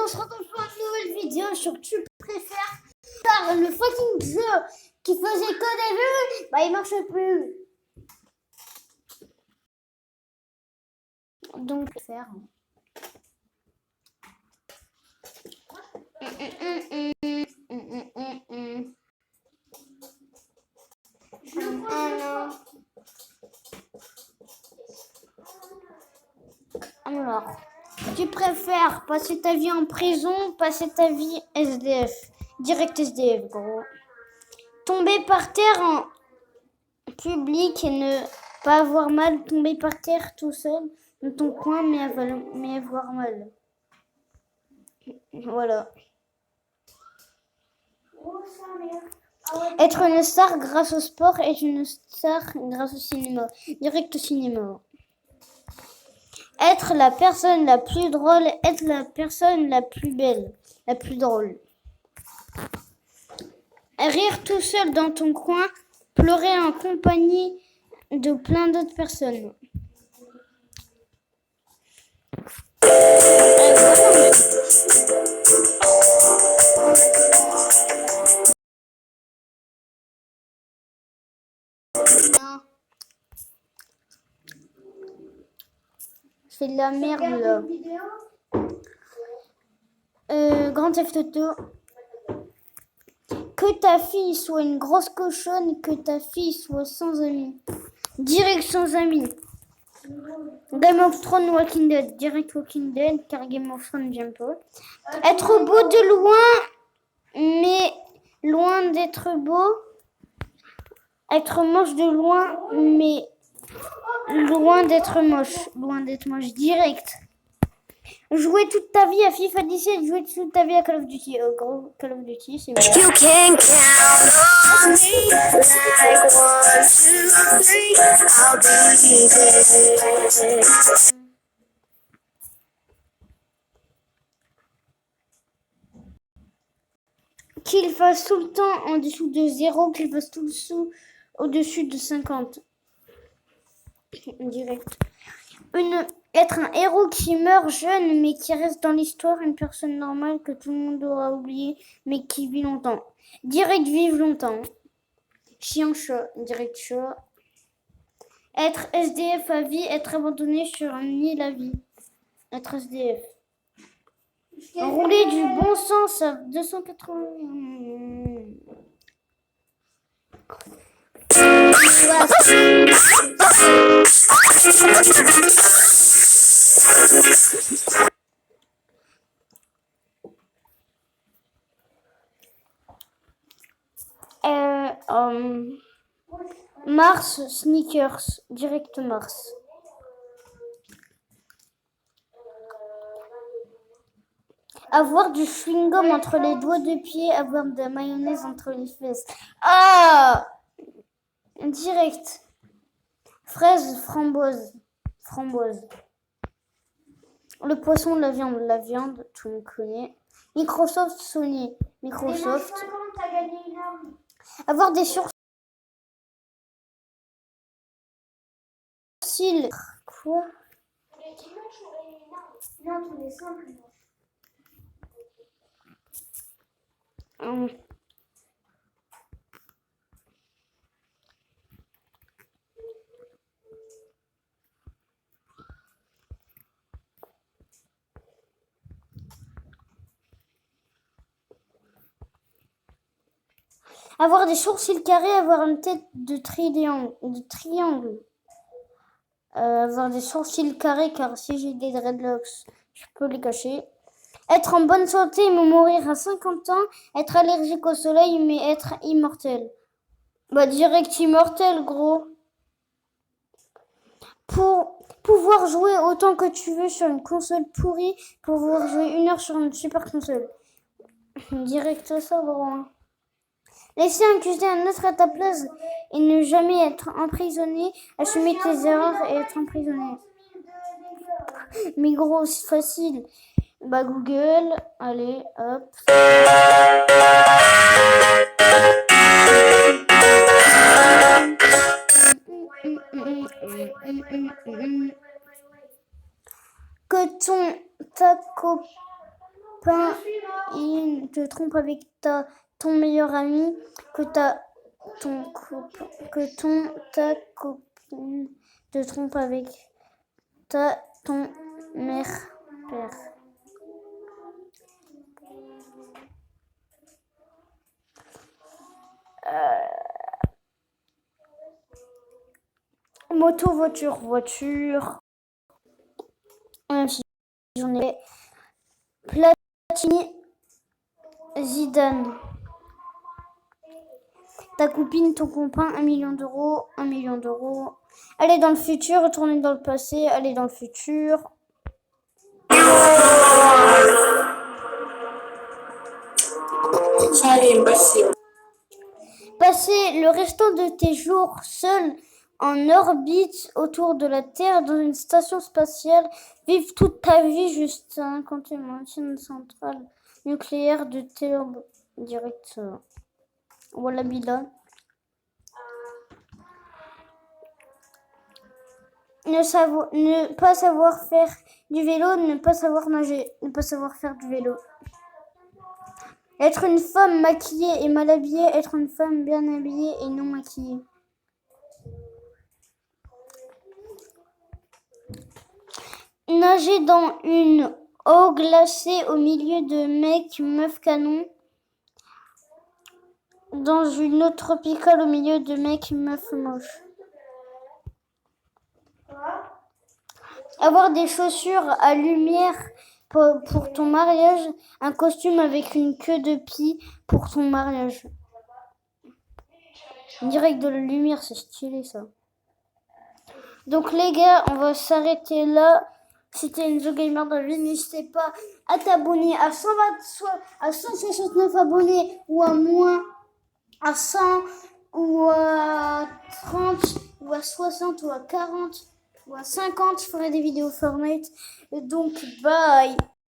on se retrouve pour une nouvelle vidéo sur Tu préfères. Car le fucking jeu qui faisait que des vues, bah il marche plus. Donc faire. Alors, tu préfères passer ta vie en prison, passer ta vie SDF, direct SDF, gros. Tomber par terre en public et ne pas avoir mal, tomber par terre tout seul dans ton coin, mais avoir mal. Voilà. Être une star grâce au sport, être une star grâce au cinéma, direct au cinéma. Être la personne la plus drôle, être la personne la plus belle, la plus drôle. Rire tout seul dans ton coin, pleurer en compagnie de plein d'autres personnes. C'est de la merde là. Grand Theft Auto. Que ta fille soit une grosse cochonne, que ta fille soit sans amis. Direct sans amis. Game of Thrones, Walking Dead. Direct Walking Dead, car Game of Thrones, j'aime pas. Être beau de loin, mais loin d'être beau. Être moche de loin, mais loin d'être moche. Loin d'être moche, direct. Jouer toute ta vie à FIFA 17, jouer toute ta vie à Call of Duty. Gros, Call of Duty, c'est mieux. You can count on me like 1, 2, 3, I'll be there. Qu'il fasse tout le temps en dessous de 0, qu'il fasse tout le sous au-dessus de 50. Direct. Être un héros qui meurt jeune mais qui reste dans l'histoire, une personne normale que tout le monde aura oublié mais qui vit longtemps. Direct vivre longtemps. Chien chat, direct chat. Être SDF à vie, être abandonné sur une île à vie. Être SDF. Rouler du bon sens à 280. Mars, sneakers, direct Mars. Avoir du chewing-gum entre les doigts de pied, avoir de la mayonnaise entre les fesses. Ah! Direct. Fraise, framboise. Framboise. Le poisson, la viande, tout le monde connaît. Microsoft, Sony. Microsoft. Avoir des sourcils. Quoi? Non, tous les simples. Avoir des sourcils carrés, avoir une tête de triangle. Avoir des sourcils carrés, car si j'ai des dreadlocks, je peux les cacher. Être en bonne santé mais mourir à 50 ans. Être allergique au soleil mais être immortel. Bah direct immortel, gros. Pour pouvoir jouer autant que tu veux sur une console pourrie, pouvoir jouer 1 heure sur une super console. Direct ça, gros. Laisser accuser un autre à ta place et ne jamais être emprisonné, assumer tes erreurs et être emprisonné. Mais gros, c'est facile. Bah Google, allez, hop. Que ta te trompe avec ton meilleur ami, que ta copine te trompe avec ton père. Moto, voiture. Même si j'en ai. Platini, Zidane. Ta copine, ton copain, 1 million d'euros, 1 million d'euros. Aller dans le futur, retourner dans le passé, aller dans le futur. Passer le restant de tes jours seul en orbite autour de la Terre dans une station spatiale. Vivre toute ta vie juste à côté d'une centrale nucléaire de Théob direct. Voilà Bila. Ne pas savoir faire du vélo, ne pas savoir nager, ne pas savoir faire du vélo. Être une femme maquillée et mal habillée, être une femme bien habillée et non maquillée. Nager dans une eau glacée au milieu de mecs, meufs canons. Dans une eau tropicale au milieu de mecs, meufs moches. Avoir des chaussures à lumière pour ton mariage, un costume avec une queue de pie pour ton mariage. Direct de la lumière, c'est stylé ça. Donc les gars, on va s'arrêter là. C'était Enzo Gamer David. N'hésitez pas à t'abonner à 169 abonnés ou à moins, à 100 ou à 30 ou à 60 ou à 40 ou à 50. Je ferai des vidéos Fortnite. Donc bye.